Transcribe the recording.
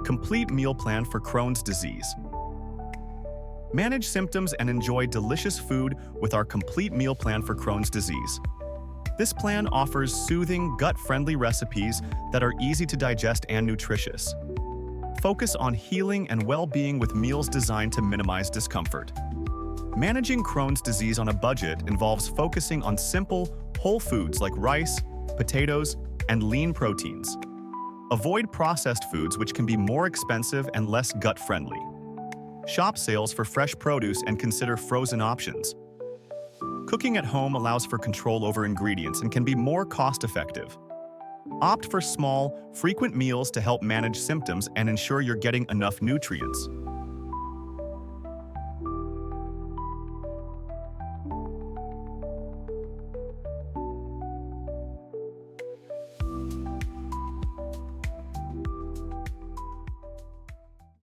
Complete meal plan for Crohn's disease. Manage symptoms and enjoy delicious food with our complete meal plan for Crohn's disease. This plan offers soothing, gut-friendly recipes that are easy to digest and nutritious. Focus on healing and well-being with meals designed to minimize discomfort. Managing Crohn's disease on a budget involves focusing on simple, whole foods like rice, potatoes, and lean proteins. Avoid processed foods which can be more expensive and less gut-friendly. Shop sales for fresh produce and consider frozen options. Cooking at home allows for control over ingredients and can be more cost-effective. Opt for small, frequent meals to help manage symptoms and ensure you're getting enough nutrients.